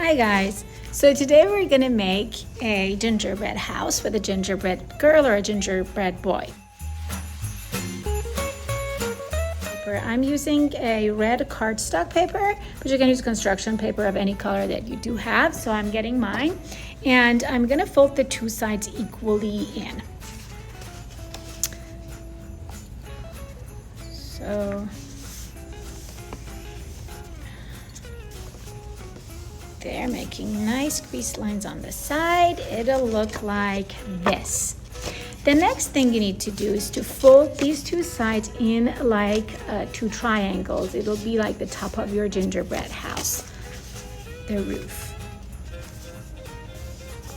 Hi guys, so today we're gonna make a gingerbread house with a gingerbread girl or a gingerbread boy. I'm using a red cardstock paper, but you can use construction paper of any color that you do have. So I'm getting mine and I'm gonna fold the two sides equally in. So they're making nice crease lines on the side. It'll look like this. The next thing you need to do is to fold these two sides in like two triangles. It'll be like the top of your gingerbread house, the roof.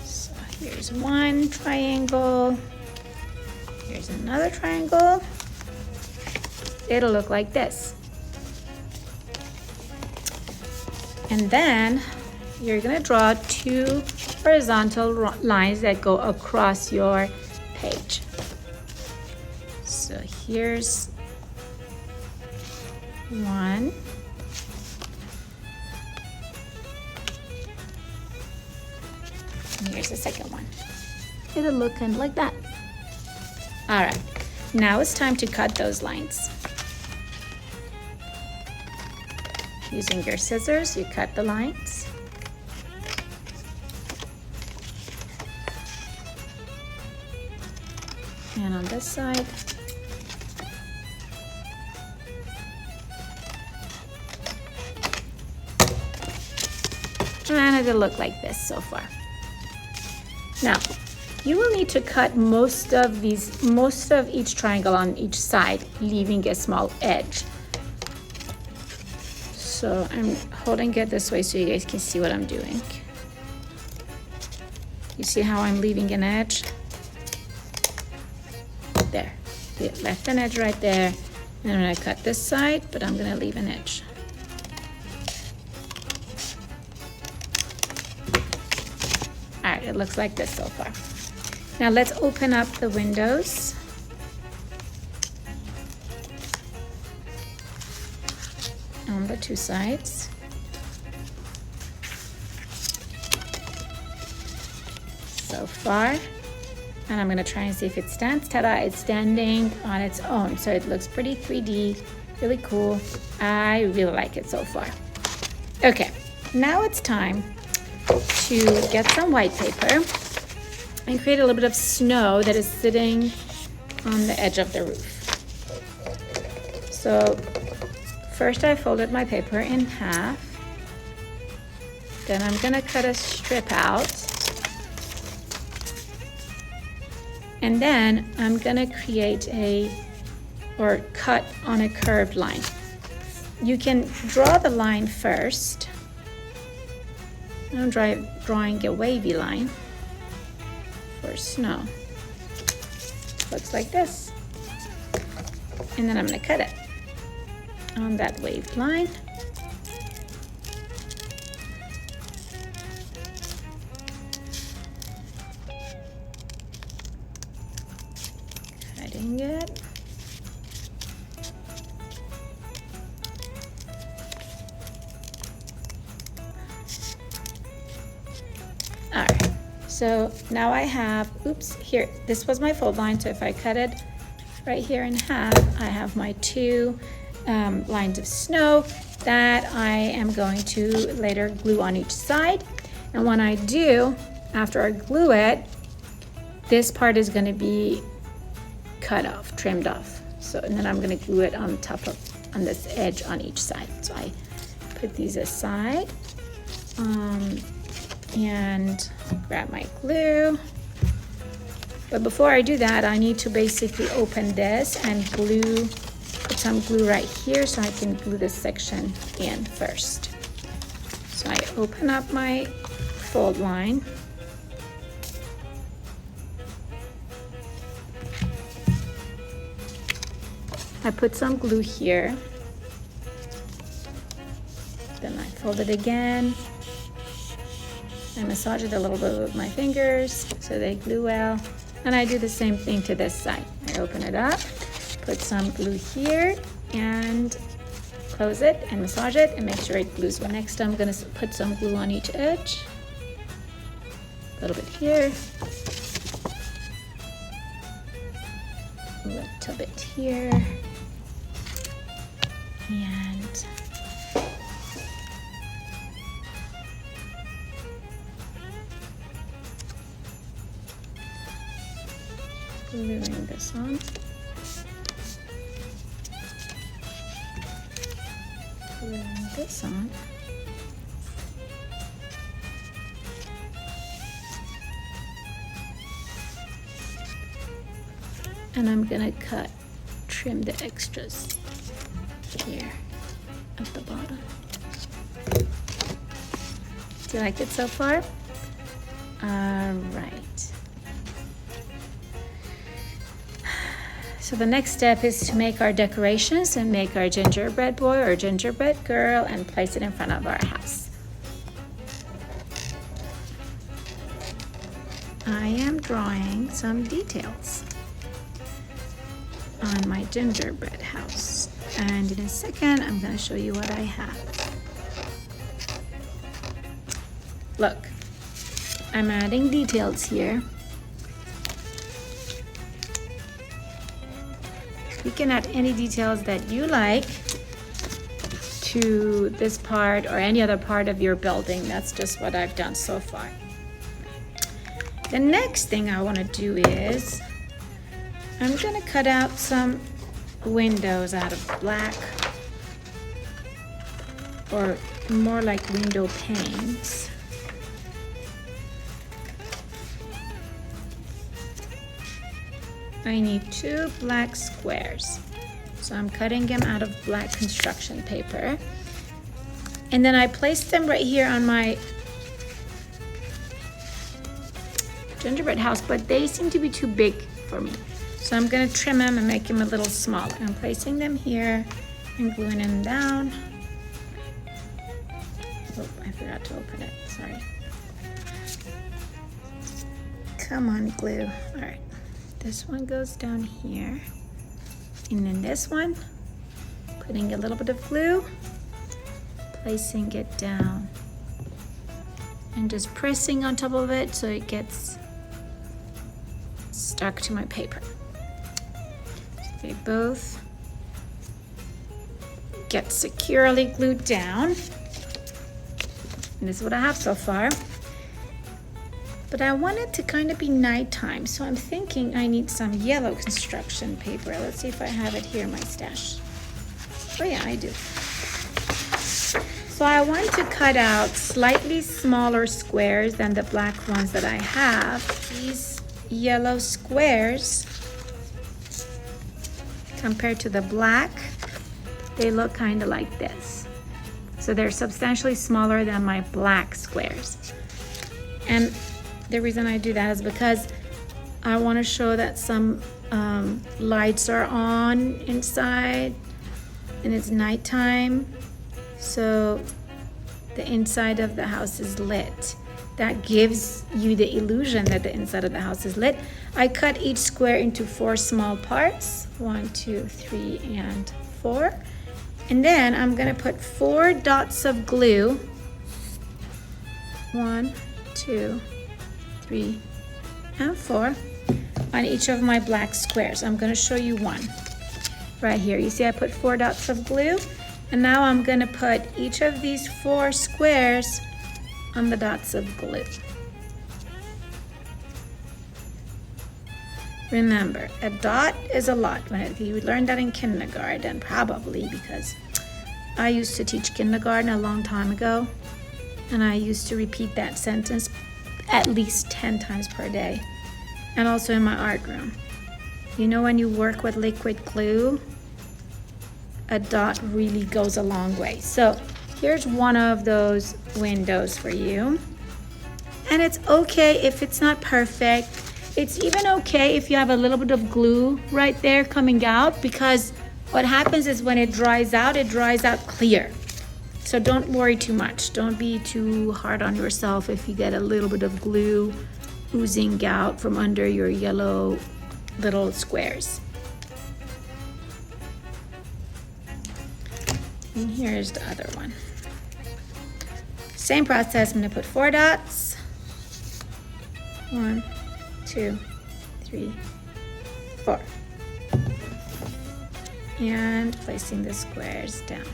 So here's one triangle. Here's another triangle. It'll look like this. And then you're gonna draw two horizontal lines that go across your page. So here's one. And here's the second one. It'll look kind of like that. All right, now it's time to cut those lines. Using your scissors, you cut the lines. And on this side, and it'll look like this so far. Now, you will need to cut most of each triangle on each side, leaving a small edge. So I'm holding it this way so you guys can see what I'm doing. You see how I'm leaving an edge? There, left an edge right there. And I'm gonna cut this side, but I'm gonna leave an edge. All right, it looks like this so far. Now let's open up the windows. On the two sides. So far. And I'm gonna try and see if it stands. Ta-da, it's standing on its own. So it looks pretty 3D, really cool. I really like it so far. Okay, now it's time to get some white paper and create a little bit of snow that is sitting on the edge of the roof. So first I folded my paper in half. Then I'm gonna cut a strip out. And then I'm gonna create or cut on a curved line. You can draw the line first. I'm drawing a wavy line for snow. Looks like this. And then I'm gonna cut it on that waved line. Cutting it. All right, so now I have, oops, here, this was my fold line, so if I cut it right here in half, I have my two lines of snow that I am going to later glue on each side. And when I do, after I glue it, this part is going to be cut off, trimmed off. So, and then I'm going to glue it on this edge on each side. So I put these aside and grab my glue. But before I do that, I need to basically open this and put some glue right here so I can glue this section in first. So I open up my fold line. I put some glue here. Then I fold it again. I massage it a little bit with my fingers so they glue well. And I do the same thing to this side. I open it up, put some glue here, and close it and massage it and make sure it glues. Well, next I'm gonna put some glue on each edge. A little bit here. A little bit here. And gluing this on. Gluing this on. And I'm gonna trim the extras here at the bottom. Do you like it so far? All right. So the next step is to make our decorations and make our gingerbread boy or gingerbread girl and place it in front of our house. I am drawing some details on my gingerbread house. And in a second, I'm going to show you what I have. Look, I'm adding details here. You can add any details that you like to this part or any other part of your building. That's just what I've done so far. The next thing I want to do is I'm going to cut out some windows out of black, or more like window panes. I need 2 black squares. So I'm cutting them out of black construction paper. And then I placed them right here on my gingerbread house, but they seem to be too big for me. So I'm gonna trim them and make them a little smaller. I'm placing them here and gluing them down. Oh, I forgot to open it, sorry. Come on, glue. All right, this one goes down here. And then this one, putting a little bit of glue, placing it down. And just pressing on top of it so it gets stuck to my paper. So they both get securely glued down. And this is what I have so far. But I want it to kind of be nighttime, so I'm thinking I need some yellow construction paper. Let's see if I have it here in my stash. Oh yeah, I do. So I want to cut out slightly smaller squares than the black ones that I have. These yellow squares, compared to the black, they look kind of like this. So they're substantially smaller than my black squares. And the reason I do that is because I want to show that some lights are on inside and it's nighttime. So the inside of the house is lit. That gives you the illusion that the inside of the house is lit. I cut each square into 4 small parts, 1, 2, 3, and 4. And then I'm gonna put 4 dots of glue. 1, 2, 3, and 4 on each of my black squares. I'm gonna show you one right here. You see I put 4 dots of glue, and now I'm gonna put each of these 4 squares on the dots of glue. Remember, a dot is a lot. You learned that in kindergarten, probably, because I used to teach kindergarten a long time ago, and I used to repeat that sentence at least 10 times per day, and also in my art room. You know, when you work with liquid glue, a dot really goes a long way. So here's one of those windows for you. And it's okay if it's not perfect. It's even okay if you have a little bit of glue right there coming out, because what happens is when it dries out clear. So don't worry too much. Don't be too hard on yourself if you get a little bit of glue oozing out from under your yellow little squares. And here's the other one. Same process, I'm gonna put 4 dots. 1, 2, 3, 4. And placing the squares down.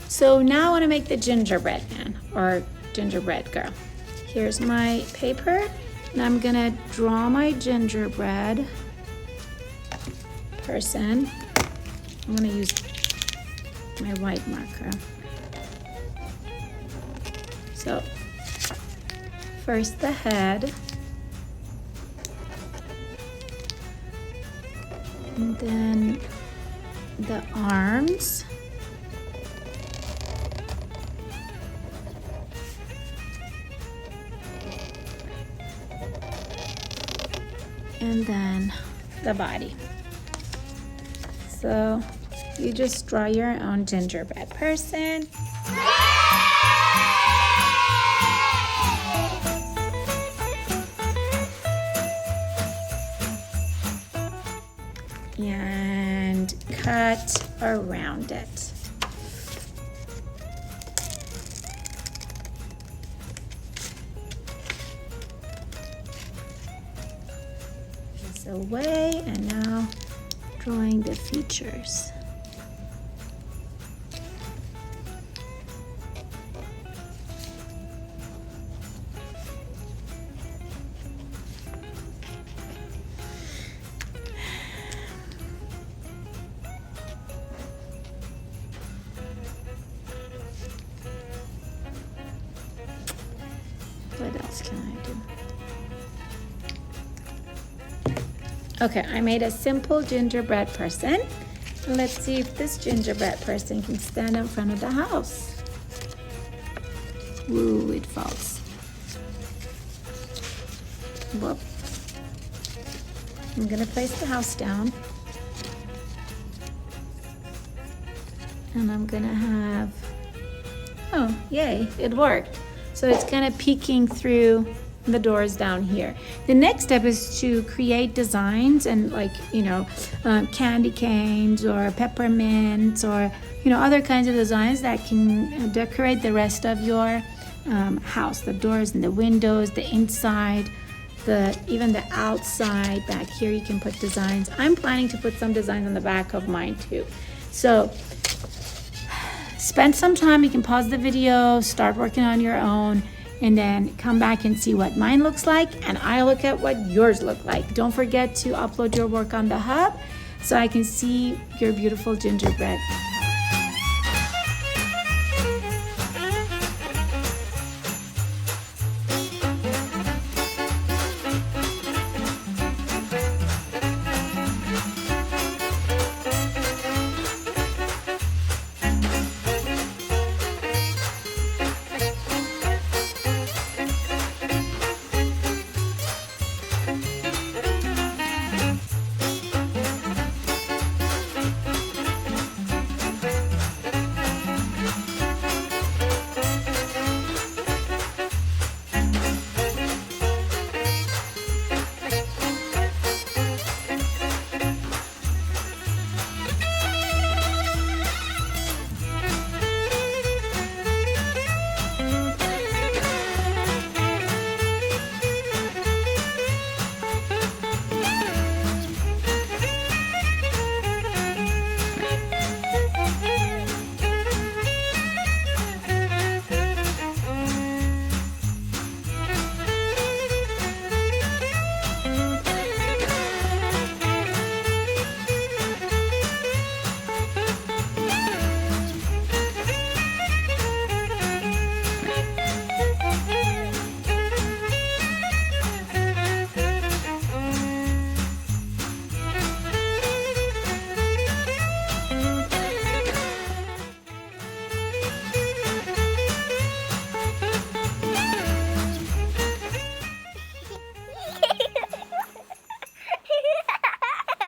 So now I want to make the gingerbread man or gingerbread girl. Here's my paper, and I'm gonna draw my gingerbread person. I'm gonna use my white marker. So first the head, and then the arms, and then the body. So you just draw your own gingerbread person. And cut around it. This away, and now drawing the features. What else can I do? Okay, I made a simple gingerbread person. Let's see if this gingerbread person can stand in front of the house. Woo, it falls. Whoop. I'm gonna place the house down. And I'm gonna have, oh, yay, it worked. So it's kind of peeking through the doors down here. The next step is to create designs and candy canes or peppermints or other kinds of designs that can decorate the rest of your house, the doors and the windows, the inside, even the outside. Back here you can put designs. I'm planning to put some designs on the back of mine too. So spend some time. You can pause the video, start working on your own, and then come back and see what mine looks like, and I look at what yours look like. Don't forget to upload your work on the hub so I can see your beautiful gingerbread